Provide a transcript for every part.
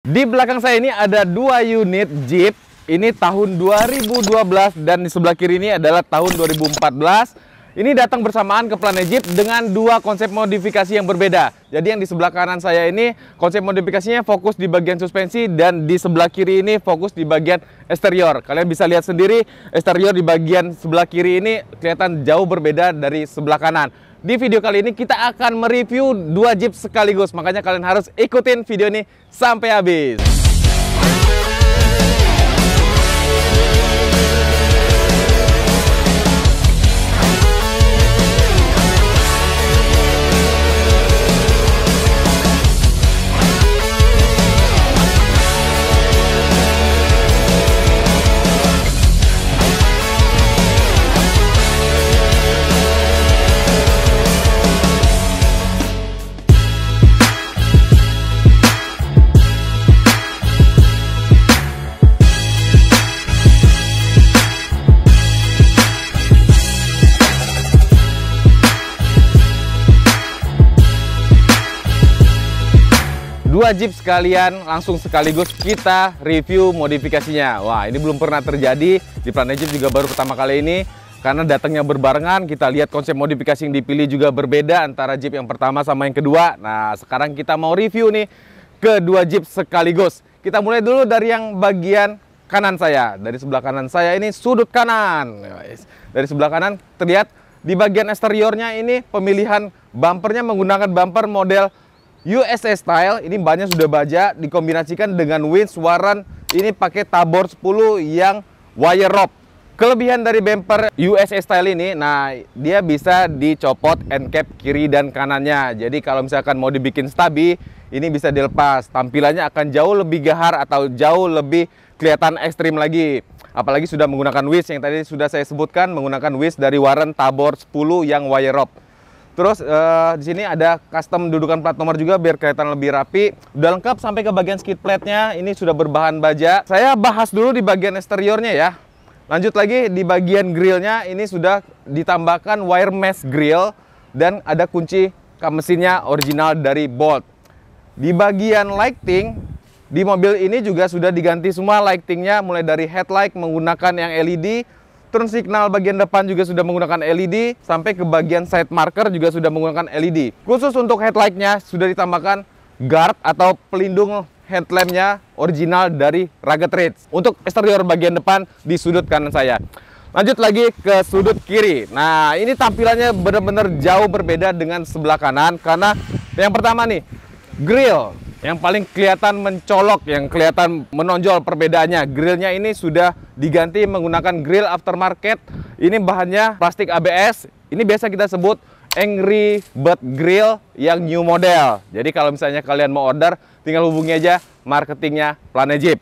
Di belakang saya ini ada dua unit Jeep. Ini tahun 2012 dan di sebelah kiri ini adalah tahun 2014. Ini datang bersamaan ke Planet Jeep dengan dua konsep modifikasi yang berbeda. Jadi yang di sebelah kanan saya ini konsep modifikasinya fokus di bagian suspensi dan di sebelah kiri ini fokus di bagian eksterior. Kalian bisa lihat sendiri eksterior di bagian sebelah kiri ini kelihatan jauh berbeda dari sebelah kanan. Di video kali ini kita akan mereview dua Jeep sekaligus, makanya kalian harus ikutin video ini sampai habis. Dua Jeep sekalian, langsung sekaligus kita review modifikasinya. Wah, ini belum pernah terjadi di Planet Jeep, juga baru pertama kali ini karena datangnya berbarengan. Kita lihat konsep modifikasi yang dipilih juga berbeda antara Jeep yang pertama sama yang kedua. Nah, sekarang kita mau review nih kedua Jeep sekaligus. Kita mulai dulu dari yang bagian kanan saya. Dari sebelah kanan saya ini sudut kanan. Dari sebelah kanan terlihat di bagian eksteriornya ini pemilihan bumpernya menggunakan bumper model USA style. Ini bannya sudah baja, dikombinasikan dengan winch Warren. Ini pakai tabor 10 yang wire rope. Kelebihan dari bumper USA style ini, nah dia bisa dicopot end cap kiri dan kanannya. Jadi kalau misalkan mau dibikin stabi, ini bisa dilepas. Tampilannya akan jauh lebih gahar atau jauh lebih kelihatan ekstrim lagi. Apalagi sudah menggunakan winch yang tadi sudah saya sebutkan, menggunakan winch dari Warren tabor 10 yang wire rope. Terus di sini ada custom dudukan plat nomor juga biar kelihatan lebih rapi. Udah lengkap sampai ke bagian skid plate-nya. Ini sudah berbahan baja. Saya bahas dulu di bagian eksteriornya ya. Lanjut lagi di bagian grillnya. Ini sudah ditambahkan wire mesh grill dan ada kunci kap mesinnya original dari Bolt. Di bagian lighting di mobil ini juga sudah diganti semua lightingnya, mulai dari headlight menggunakan yang LED. Turn signal bagian depan juga sudah menggunakan LED, sampai ke bagian side marker juga sudah menggunakan LED. Khusus untuk headlightnya sudah ditambahkan guard atau pelindung headlampnya original dari Rugged Ridge. Untuk eksterior bagian depan di sudut kanan saya. Lanjut lagi ke sudut kiri. Nah, ini tampilannya benar-benar jauh berbeda dengan sebelah kanan, karena yang pertama nih, grill yang paling kelihatan mencolok, yang kelihatan menonjol perbedaannya. Grillnya ini sudah diganti menggunakan grill aftermarket. Ini bahannya plastik ABS. Ini biasa kita sebut Angry Bird Grill yang new model. Jadi kalau misalnya kalian mau order, tinggal hubungi aja marketingnya Planet Jeep.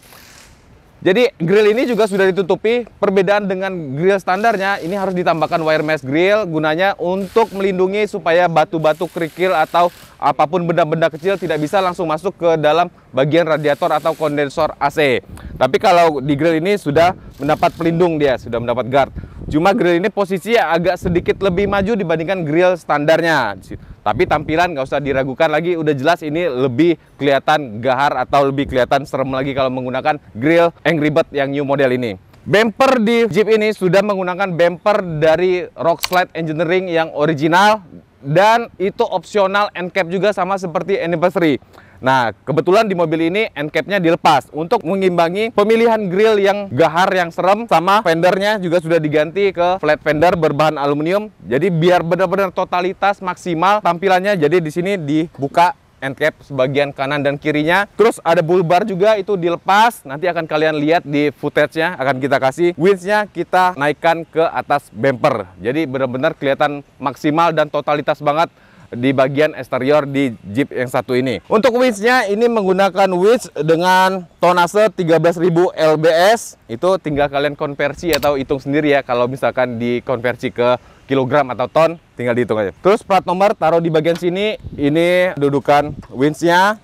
Jadi grill ini juga sudah ditutupi. Perbedaan dengan grill standarnya, ini harus ditambahkan wire mesh grill, gunanya untuk melindungi supaya batu-batu kerikil atau apapun benda-benda kecil tidak bisa langsung masuk ke dalam bagian radiator atau kondensor AC. Tapi kalau di grill ini sudah mendapat pelindung, dia sudah mendapat guard. Cuma grill ini posisinya agak sedikit lebih maju dibandingkan grill standarnya. Tapi tampilan nggak usah diragukan lagi, udah jelas ini lebih kelihatan gahar atau lebih kelihatan serem lagi kalau menggunakan grill Angry Bird yang new model ini. Bumper di Jeep ini sudah menggunakan bumper dari Rockslide Engineering yang original, dan itu opsional end cap juga sama seperti Anniversary. Nah, kebetulan di mobil ini end cap-nya dilepas untuk mengimbangi pemilihan grill yang gahar, yang serem, sama fendernya juga sudah diganti ke flat fender berbahan aluminium. Jadi biar benar-benar totalitas maksimal tampilannya. Jadi di sini dibuka end cap sebagian kanan dan kirinya. Terus ada bull bar juga, itu dilepas. Nanti akan kalian lihat di footage-nya, akan kita kasih. Winch-nya kita naikkan ke atas bumper. Jadi benar-benar kelihatan maksimal dan totalitas banget di bagian eksterior di Jeep yang satu ini. Untuk winch-nya ini menggunakan winch dengan tonase 13.000 lbs. Itu tinggal kalian konversi atau hitung sendiri ya. Kalau misalkan dikonversi ke kilogram atau ton, tinggal dihitung aja. Terus plat nomor taruh di bagian sini. Ini dudukan winch-nya.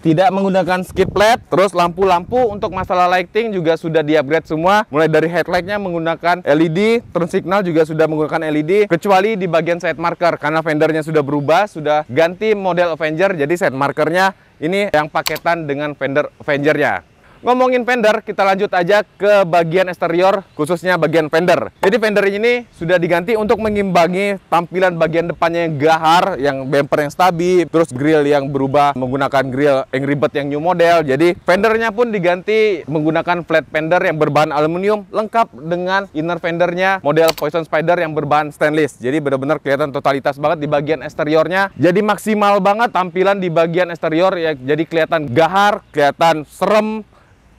Tidak menggunakan skid plate. Terus lampu-lampu untuk masalah lighting juga sudah di-upgrade semua. Mulai dari headlightnya menggunakan LED, turn signal juga sudah menggunakan LED, kecuali di bagian side marker karena fendernya sudah berubah, sudah ganti model Avenger. Jadi side markernya ini yang paketan dengan fender Avengernya. Ngomongin fender, kita lanjut aja ke bagian eksterior, khususnya bagian fender. Jadi fender ini sudah diganti untuk mengimbangi tampilan bagian depannya yang gahar, yang bumper yang stabil, terus grill yang berubah menggunakan grill yang ribet yang new model. Jadi fendernya pun diganti menggunakan flat fender yang berbahan aluminium, lengkap dengan inner fendernya model Poison Spider yang berbahan stainless. Jadi benar-benar kelihatan totalitas banget di bagian eksteriornya. Jadi maksimal banget tampilan di bagian eksterior ya, jadi kelihatan gahar, kelihatan serem.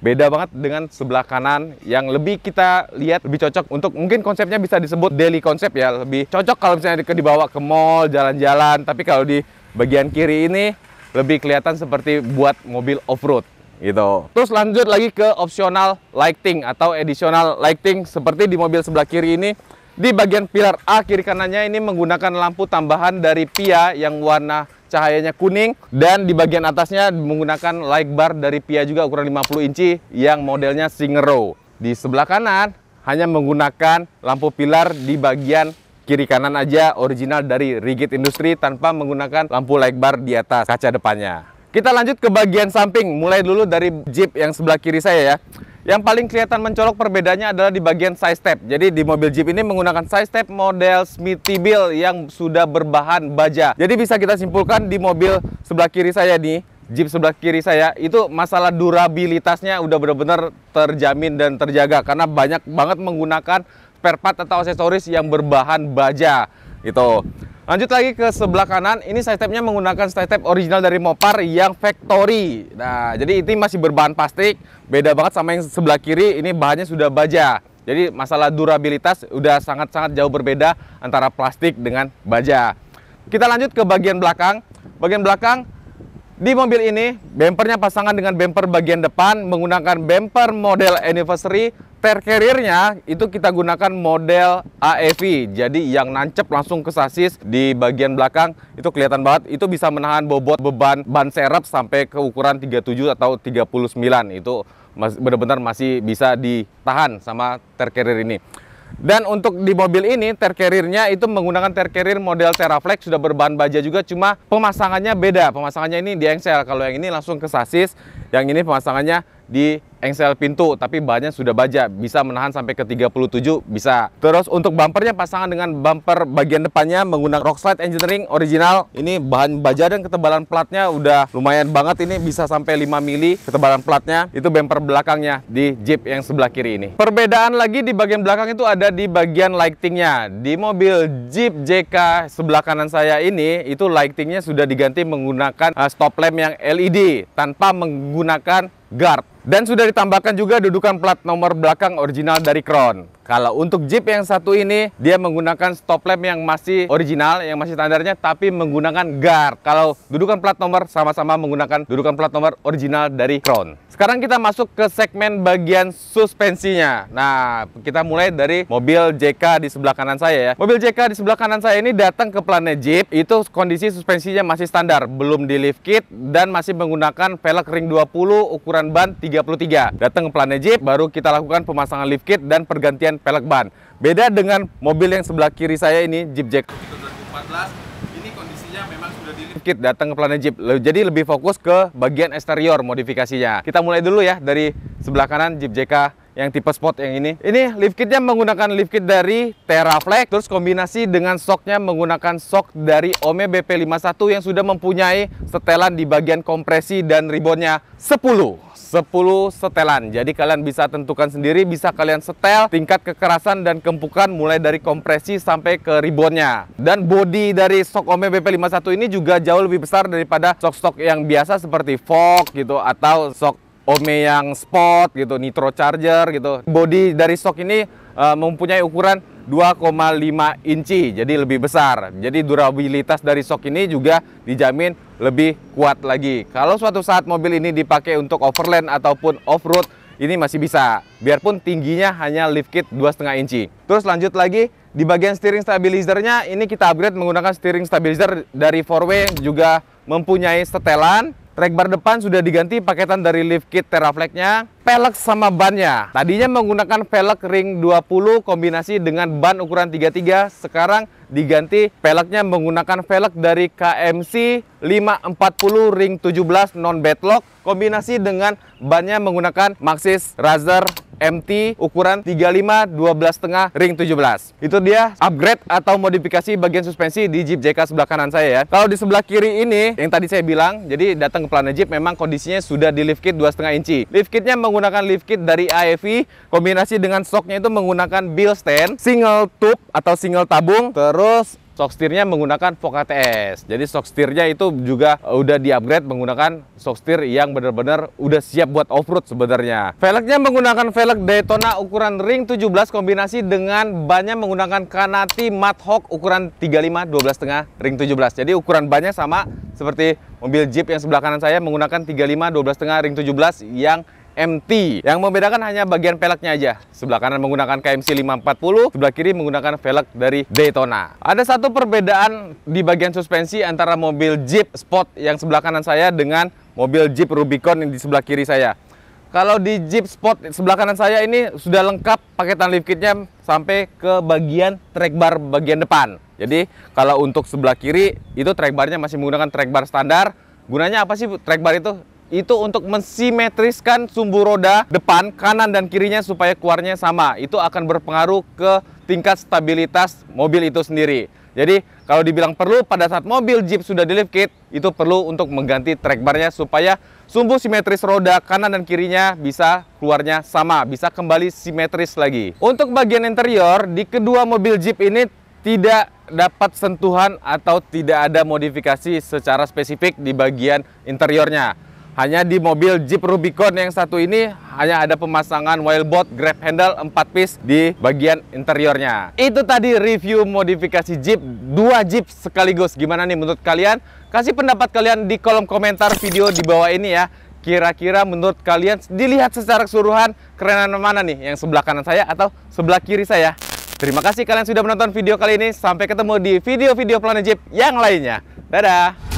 Beda banget dengan sebelah kanan yang lebih kita lihat lebih cocok untuk, mungkin konsepnya bisa disebut daily konsep ya, lebih cocok kalau misalnya dibawa ke mall, jalan-jalan. Tapi kalau di bagian kiri ini lebih kelihatan seperti buat mobil off-road gitu. Terus lanjut lagi ke optional lighting atau additional lighting seperti di mobil sebelah kiri ini. Di bagian pilar A kiri kanannya ini menggunakan lampu tambahan dari Pia yang warna cahayanya kuning, dan di bagian atasnya menggunakan light bar dari Pia juga ukuran 50 inci yang modelnya Singero. Di sebelah kanan hanya menggunakan lampu pilar di bagian kiri kanan aja, original dari Rigid Industry tanpa menggunakan lampu light bar di atas kaca depannya. Kita lanjut ke bagian samping, mulai dulu dari Jeep yang sebelah kiri saya ya. Yang paling kelihatan mencolok perbedaannya adalah di bagian side step. Jadi di mobil Jeep ini menggunakan side step model Smithybilt yang sudah berbahan baja. Jadi bisa kita simpulkan di mobil sebelah kiri saya nih, Jeep sebelah kiri saya, itu masalah durabilitasnya udah benar-benar terjamin dan terjaga karena banyak banget menggunakan spare part atau aksesoris yang berbahan baja gitu. Lanjut lagi ke sebelah kanan, ini side stepnya menggunakan side step original dari Mopar yang factory. Nah, jadi ini masih berbahan plastik, beda banget sama yang sebelah kiri, ini bahannya sudah baja. Jadi masalah durabilitas udah sangat-sangat jauh berbeda antara plastik dengan baja. Kita lanjut ke bagian belakang. Bagian belakang di mobil ini, bumpernya pasangan dengan bumper bagian depan menggunakan bumper model Anniversary. Tire carrier-nya itu kita gunakan model AEV, jadi yang nancep langsung ke sasis di bagian belakang itu kelihatan banget. Itu bisa menahan bobot beban ban serep sampai ke ukuran 37 atau 39. Itu benar-benar masih bisa ditahan sama tire carrier ini. Dan untuk di mobil ini, tire carrier-nya itu menggunakan tire carrier model Terraflex, sudah berbahan baja juga, cuma pemasangannya beda. Pemasangannya ini di engsel, kalau yang ini langsung ke sasis, yang ini pemasangannya di engsel pintu, tapi bahannya sudah baja, bisa menahan sampai ke 37 bisa. Terus untuk bumpernya pasangan dengan bumper bagian depannya menggunakan Rockslide Engineering original. Ini bahan baja dan ketebalan platnya udah lumayan banget, ini bisa sampai 5 mili ketebalan platnya. Itu bumper belakangnya di Jeep yang sebelah kiri ini. Perbedaan lagi di bagian belakang itu ada di bagian lightingnya. Di mobil Jeep JK sebelah kanan saya ini, itu lightingnya sudah diganti menggunakan stop lamp yang LED tanpa menggunakan guard. Dan sudah ditambahkan juga dudukan plat nomor belakang original dari Crown. Kalau untuk Jeep yang satu ini, dia menggunakan stop lamp yang masih original, yang masih standarnya, tapi menggunakan guard. Kalau dudukan plat nomor sama-sama menggunakan dudukan plat nomor original dari Crown. Sekarang kita masuk ke segmen bagian suspensinya. Nah, kita mulai dari mobil JK di sebelah kanan saya ya. Mobil JK di sebelah kanan saya ini datang ke Planet Jeep, itu kondisi suspensinya masih standar, belum di lift kit, dan masih menggunakan velg ring 20 ukuran ban 33. Datang ke Planet Jeep, baru kita lakukan pemasangan lift kit dan pergantian pelek ban. Beda dengan mobil yang sebelah kiri saya ini, Jeep JK 2014, ini kondisinya memang sudah di lift kit, datang ke Planet Jeep. Jadi lebih fokus ke bagian eksterior modifikasinya. Kita mulai dulu ya dari sebelah kanan Jeep JK yang tipe sport yang ini. Ini lift kitnya menggunakan lift kit dari Terraflex, terus kombinasi dengan shocknya menggunakan shock dari Ome BP51 yang sudah mempunyai setelan di bagian kompresi dan ribonnya 10 setelan. Jadi kalian bisa tentukan sendiri, bisa kalian setel tingkat kekerasan dan keempukan mulai dari kompresi sampai ke ribonnya. Dan bodi dari shock Ome BP51 ini juga jauh lebih besar daripada shock-shock yang biasa seperti Fox gitu atau shock Ome yang sport gitu, nitro charger gitu. Bodi dari shock ini mempunyai ukuran 2,5 inci, jadi lebih besar. Jadi durabilitas dari shock ini juga dijamin lebih kuat lagi. Kalau suatu saat mobil ini dipakai untuk overland ataupun off-road, ini masih bisa. Biarpun tingginya hanya lift kit 2,5 inci. Terus lanjut lagi, di bagian steering stabilizernya ini kita upgrade menggunakan steering stabilizer dari 4W, juga mempunyai setelan Track bar depan sudah diganti paketan dari lift kit Teraflex-nya, pelek sama bannya. Tadinya menggunakan velg ring 20 kombinasi dengan ban ukuran 33, sekarang diganti peleknya menggunakan velg dari KMC 540 ring 17 non bedlock kombinasi dengan bannya menggunakan Maxxis Razor MT ukuran 35 12,5 ring 17. Itu dia upgrade atau modifikasi bagian suspensi di Jeep JK sebelah kanan saya ya. Kalau di sebelah kiri ini yang tadi saya bilang, jadi datang ke Planet Jeep memang kondisinya sudah di lift kit 2,5 inci. Lift kitnya menggunakan lift kit dari AEV kombinasi dengan shocknya itu menggunakan Bill Stand, single tube atau single tabung, terus shock steernya menggunakan Voca TS. Jadi shock steernya itu juga udah di-upgrade menggunakan shock steer yang benar-benar udah siap buat off-road sebenarnya. Velgnya menggunakan velg Daytona ukuran ring 17 kombinasi dengan bannya menggunakan Kanati Mudhawk ukuran 35 12,5 ring 17. Jadi ukuran bannya sama seperti mobil Jeep yang sebelah kanan saya menggunakan 35 12,5 ring 17 yang MT. Yang membedakan hanya bagian velgnya aja. Sebelah kanan menggunakan KMC 540, sebelah kiri menggunakan velg dari Daytona. Ada satu perbedaan di bagian suspensi antara mobil Jeep Sport yang sebelah kanan saya dengan mobil Jeep Rubicon yang di sebelah kiri saya. Kalau di Jeep Sport sebelah kanan saya ini sudah lengkap paketan lift kitnya sampai ke bagian track bar bagian depan. Jadi kalau untuk sebelah kiri itu track barnya masih menggunakan track bar standar. Gunanya apa sih track bar itu? Itu untuk mensimetriskan sumbu roda depan, kanan, dan kirinya supaya keluarnya sama. Itu akan berpengaruh ke tingkat stabilitas mobil itu sendiri. Jadi kalau dibilang perlu pada saat mobil Jeep sudah di lift kit, itu perlu untuk mengganti track barnya supaya sumbu simetris roda kanan dan kirinya bisa keluarnya sama, bisa kembali simetris lagi. Untuk bagian interior, di kedua mobil Jeep ini tidak dapat sentuhan atau tidak ada modifikasi secara spesifik di bagian interiornya. Hanya di mobil Jeep Rubicon yang satu ini hanya ada pemasangan wheelboard grab handle 4 piece di bagian interiornya. Itu tadi review modifikasi Jeep, 2 Jeep sekaligus. Gimana nih menurut kalian? Kasih pendapat kalian di kolom komentar video di bawah ini ya. Kira-kira menurut kalian dilihat secara keseluruhan kerenan mana nih? Yang sebelah kanan saya atau sebelah kiri saya? Terima kasih kalian sudah menonton video kali ini. Sampai ketemu di video-video Planet Jeep yang lainnya. Dadah!